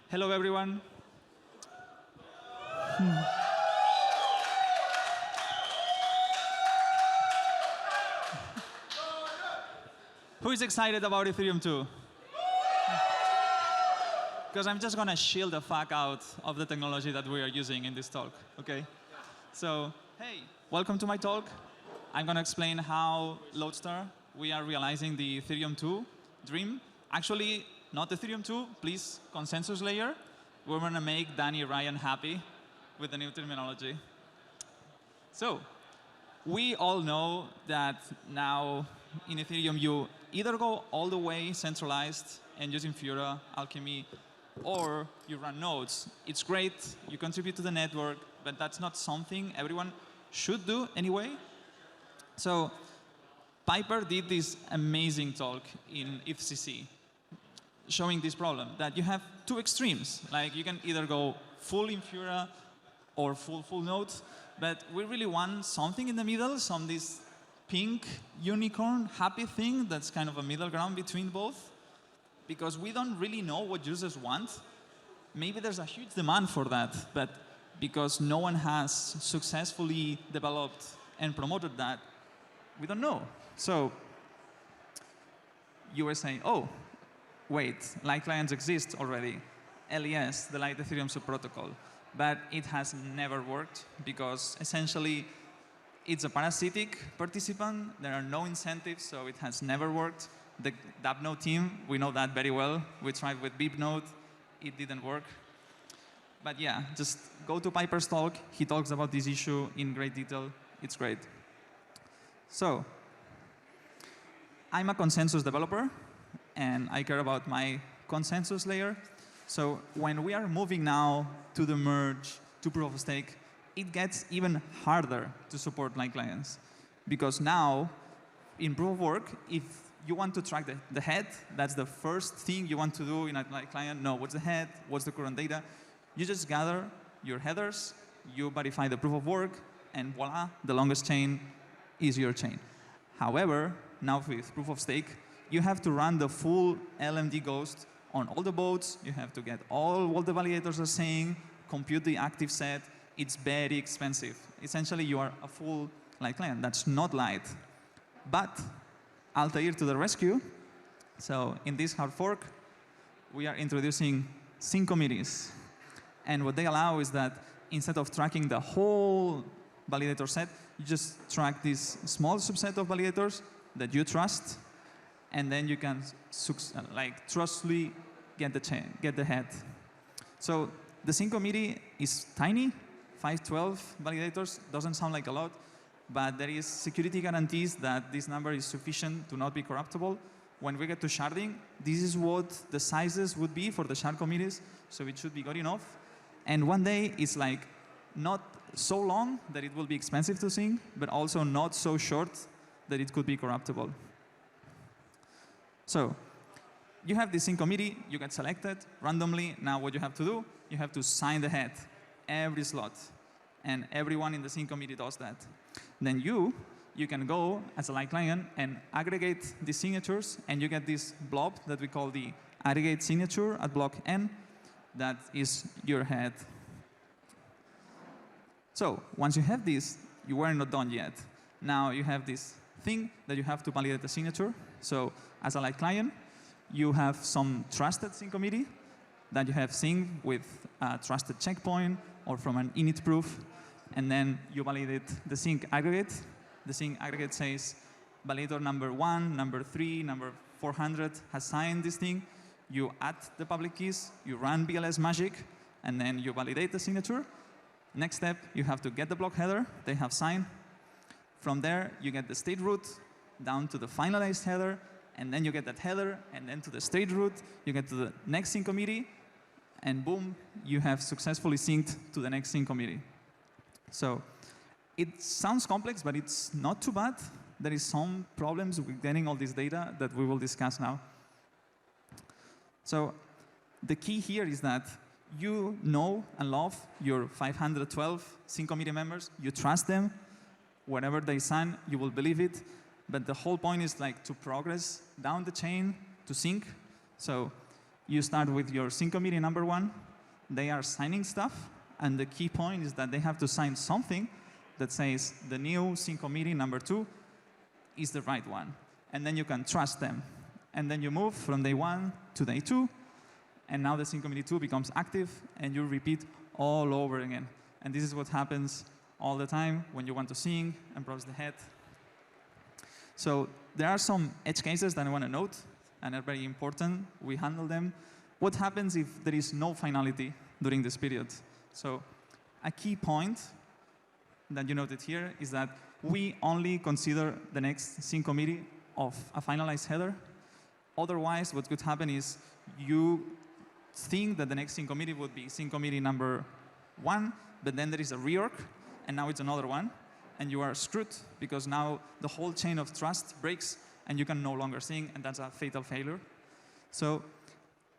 Hello, everyone. Who is excited about Ethereum 2? Because I'm just going to shield the fuck out of the technology that we are using in this talk, OK? So, hey, welcome to my talk. I'm going to explain how Lodestar, we are realizing the Ethereum 2 dream. Actually, not Ethereum 2, please, consensus layer. We're going to make Danny Ryan happy with the new terminology. So, we all know that now in Ethereum, you either go all the way centralized and using Infura, Alchemy, or you run nodes. It's great, you contribute to the network, but that's not something everyone should do anyway. So Piper did this amazing talk in ETHCC, showing this problem, that you have two extremes. Like you can either go full Infura or full nodes, but we really want something in the middle, this pink unicorn happy thing that's kind of a middle ground between both, because we don't really know what users want. Maybe there's a huge demand for that, but because no one has successfully developed and promoted that, we don't know. So you were saying, oh, wait, light clients exist already. LES, the Light Ethereum subprotocol. But it has never worked because essentially it's a parasitic participant. There are no incentives, so it has never worked. The DAppNode team, we know that very well. We tried with BeepNode. It didn't work. But yeah, just go to Piper's talk. He talks about this issue in great detail. It's great. So I'm a consensus developer, and I care about my consensus layer. So when we are moving now to the merge, to proof of stake, it gets even harder to support light clients. Because now, in proof of work, if you want to track the head, that's the first thing you want to do in a light client. Know what's the head, what's the current data. You just gather your headers, you verify the proof of work, and voila, the longest chain is your chain. However, now with proof of stake, you have to run the full LMD ghost on all the boats. You have to get all what the validators are saying, compute the active set. It's very expensive. Essentially, you are a full light client. That's not light. But Altair to the rescue. So in this hard fork, we are introducing sync committees. And what they allow is that instead of tracking the whole validator set, you just track this small subset of validators that you trust, and then you can trustfully get the head. So the sync committee is tiny, 512 validators. Doesn't sound like a lot, but there is security guarantees that this number is sufficient to not be corruptible. When we get to sharding, this is what the sizes would be for the shard committees, so it should be good enough. And one day, it's like not so long that it will be expensive to sync, but also not so short that it could be corruptible. So you have this sync committee, you get selected randomly. Now what you have to do, you have to sign the head every slot. And everyone in the sync committee does that. Then you can go as a light client and aggregate the signatures, and you get this blob that we call the aggregate signature at block N. That is your head. So once you have this, you were not done yet. Now you have this thing that you have to validate the signature. So as a light client, you have some trusted sync committee that you have synced with a trusted checkpoint or from an init proof. And then you validate the sync aggregate. The sync aggregate says validator number 1, number 3, number 400 has signed this thing. You add the public keys, you run BLS magic, and then you validate the signature. Next step, you have to get the block header. They have signed. From there, you get the state root down to the finalized header, and then you get that header, and then to the state root, you get to the next sync committee, and boom, you have successfully synced to the next sync committee. So it sounds complex, but it's not too bad. There is some problems with getting all this data that we will discuss now. So the key here is that you know and love your 512 sync committee members. You trust them. Whatever they sign, you will believe it. But the whole point is like to progress down the chain to sync. So You start with your sync committee number 1. They are signing stuff. And the key point is that they have to sign something that says the new sync committee number 2 is the right one. And then you can trust them. And then you move from day 1 to day 2. And now the sync committee 2 becomes active. And you repeat all over again. And this is what happens all the time when you want to sync and browse the head. So there are some edge cases that I want to note, and are very important. We handle them. What happens if there is no finality during this period? So a key point that you noted here is that we only consider the next sync committee of a finalized header. Otherwise, what could happen is you think that the next sync committee would be sync committee number 1, but then there is a reorg, and now it's another one. And you are screwed, because now the whole chain of trust breaks, and you can no longer sync, and that's a fatal failure. So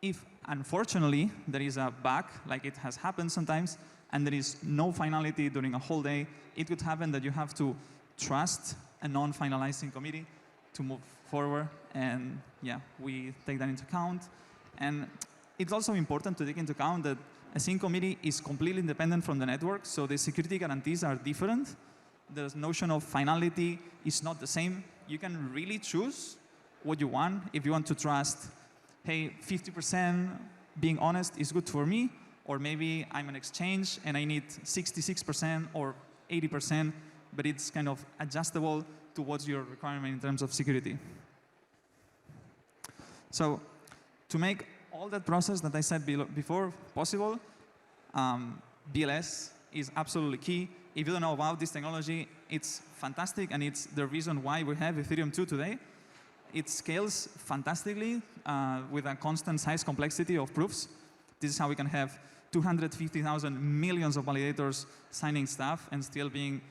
if, unfortunately, there is a bug, like it has happened sometimes, and there is no finality during a whole day, it could happen that you have to trust a non-finalized sync committee to move forward. And yeah, we take that into account. And it's also important to take into account that a sync committee is completely independent from the network, so the security guarantees are different. The notion of finality is not the same. You can really choose what you want. If you want to trust, hey, 50% being honest is good for me, or maybe I'm an exchange and I need 66% or 80%, but it's kind of adjustable towards your requirement in terms of security. So to make all that process that I said before possible, BLS is absolutely key. If you don't know about this technology, it's fantastic, and it's the reason why we have Ethereum 2 today. It scales fantastically with a constant size complexity of proofs. This is how we can have 250,000 millions of validators signing stuff and still being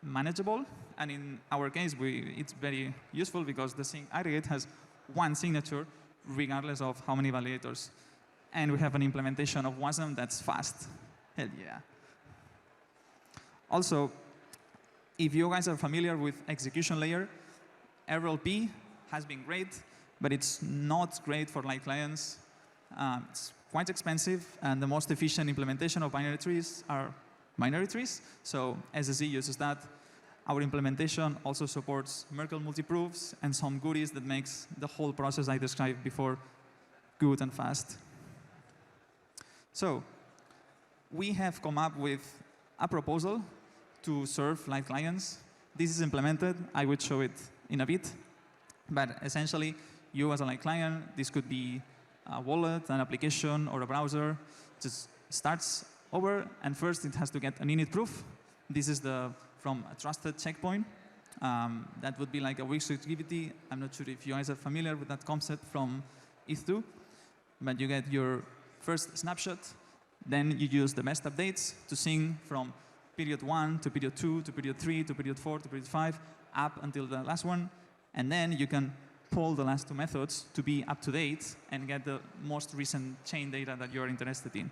manageable. And in our case, it's very useful because the sync aggregate has one signature regardless of how many validators. And we have an implementation of WASM that's fast. Hell yeah. Also, if you guys are familiar with execution layer, RLP has been great, but it's not great for light clients. It's quite expensive, and the most efficient implementation of binary trees are binary trees. So SSE uses that. Our implementation also supports Merkle multiproofs and some goodies that makes the whole process I described before good and fast. So we have come up with a proposal to serve light clients. This is implemented. I would show it in a bit. But essentially, you as a light client, this could be a wallet, an application, or a browser. Just starts over, and first it has to get an init proof. This is from a trusted checkpoint. That would be like a weak security. I'm not sure if you guys are familiar with that concept from Eth2, but you get your first snapshot. Then you use the best updates to sync from period 1 to period 2 to period 3 to period 4 to period 5 up until the last one. And then you can pull the last two methods to be up to date and get the most recent chain data that you're interested in.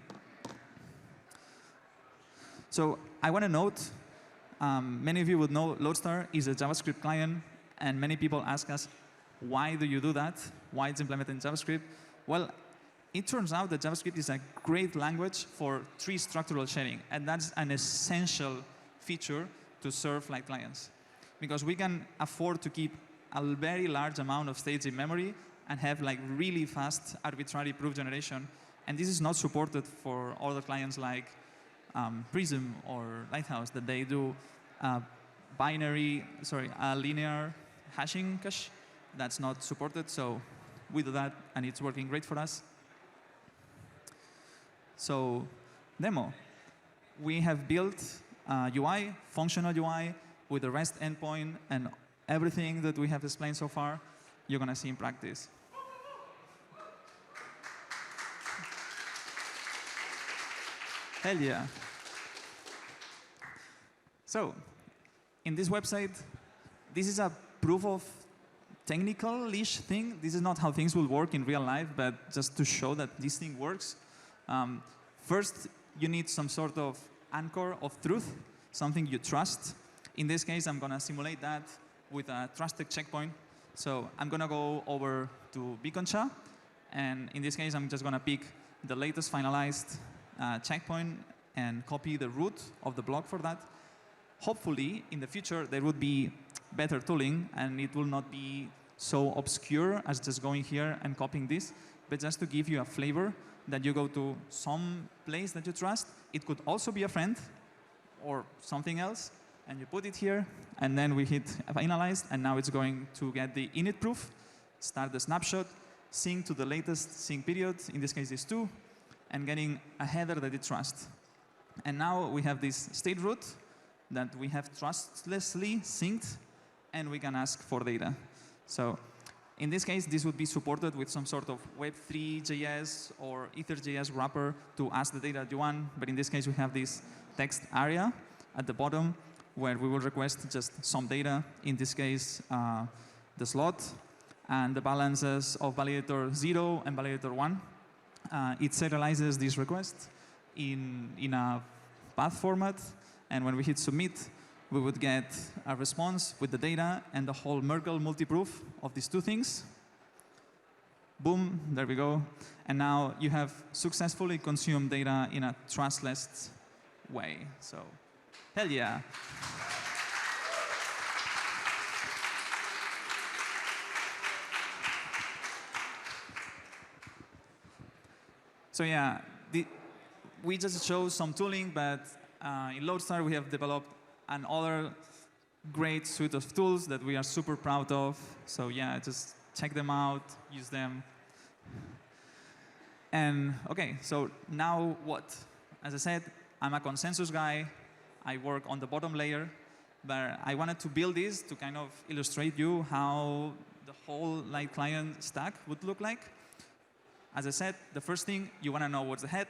So I want to note, many of you would know Lodestar is a JavaScript client, and many people ask us, why do you do that? Why it's implemented in JavaScript? Well, it turns out that JavaScript is a great language for tree structural sharing, and that's an essential feature to serve light clients. Because we can afford to keep a very large amount of states in memory and have like really fast arbitrary proof generation. And this is not supported for other clients like Prism or Lighthouse, that they do linear hashing cache. That's not supported, so we do that, and it's working great for us. So, demo. We have built a UI, functional UI, with a REST endpoint, and everything that we have explained so far, you're going to see in practice. Hell yeah. So, in this website, this is a proof of technical-ish thing. This is not how things will work in real life, but just to show that this thing works. First, you need some sort of anchor of truth, something you trust. In this case, I'm going to simulate that with a trusted checkpoint. So I'm going to go over to BeaconCha, And in this case, I'm just going to pick the latest finalized checkpoint and copy the root of the block for that. Hopefully, in the future, there would be better tooling, and it will not be so obscure as just going here and copying this, but just to give you a flavor that you go to some place that you trust. It could also be a friend or something else, and you put it here, and then we hit finalize, and now it's going to get the init proof, start the snapshot, sync to the latest sync period, in this case is 2, and getting a header that it trusts. And now we have this state root that we have trustlessly synced, and we can ask for data. So in this case, this would be supported with some sort of Web3.js or Ether.js wrapper to ask the data that you want. But in this case, we have this text area at the bottom where we will request just some data, in this case, the slot, and the balances of validator 0 and validator 1. It serializes this request in a path format. And when we hit submit, we would get a response with the data and the whole Merkle multi-proof of these two things. Boom, there we go. And now you have successfully consumed data in a trustless way. So, hell yeah. So yeah, we just showed some tooling, but in Lodestar we have developed another great suite of tools that we are super proud of. So yeah, just check them out, use them. And OK, so now what? As I said, I'm a consensus guy. I work on the bottom layer. But I wanted to build this to kind of illustrate you how the whole light client stack would look like. As I said, the first thing, you want to know what's the head.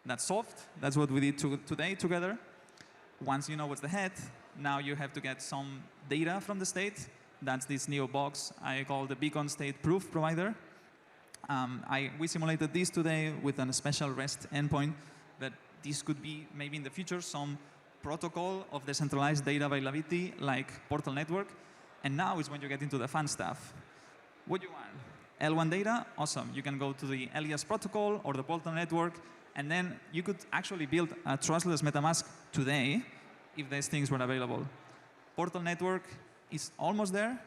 That's soft. That's what we did today together. Once you know what's the head, now you have to get some data from the state. That's this new box I call the beacon state proof provider. We simulated this today with a special REST endpoint, but this could be maybe in the future some protocol of decentralized data availability like Portal Network. And now is when you get into the fun stuff. What do you want? L1 data? Awesome. You can go to the Elias protocol or the Portal Network, and then you could actually build a trustless MetaMask today if these things were available. Portal Network is almost there.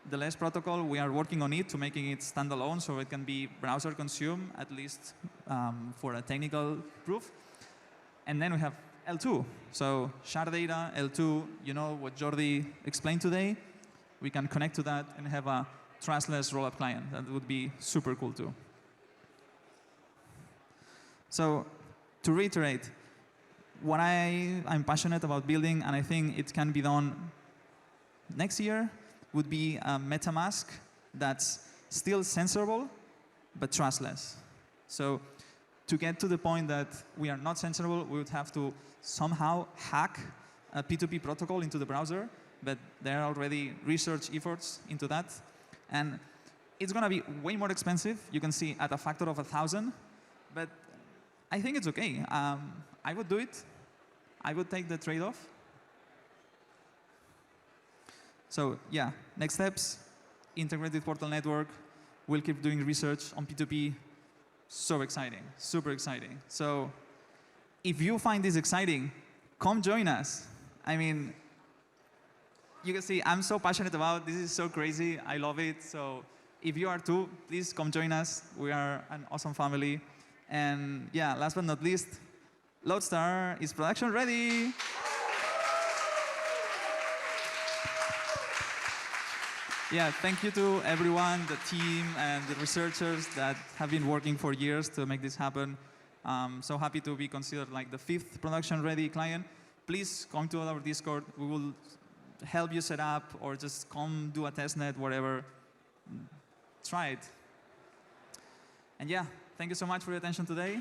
The LES protocol, we are working on it to making it standalone so it can be browser consumed, at least for a technical proof. And then we have L2. So shard data, L2, you know what Jordi explained today. We can connect to that and have a trustless rollup client. That would be super cool too. So to reiterate, what I'm passionate about building, and I think it can be done next year, would be a MetaMask that's still censorable, but trustless. So to get to the point that we are not censorable, we would have to somehow hack a P2P protocol into the browser, but there are already research efforts into that. And it's going to be way more expensive. You can see at a factor of 1,000. But I think it's OK. I would do it. I would take the trade-off. So yeah, next steps, integrated Portal Network. We'll keep doing research on P2P. So exciting, super exciting. So if you find this exciting, come join us. I mean, you can see I'm so passionate about this. Is so crazy. I love it. So if you are too, please come join us. We are an awesome family. And yeah, last but not least, Lodestar is production ready. Yeah, thank you to everyone, the team, and the researchers that have been working for years to make this happen. So happy to be considered like the 5th production-ready client. Please come to our Discord. We will help you set up, or just come do a testnet, whatever. Try it. And yeah, thank you so much for your attention today.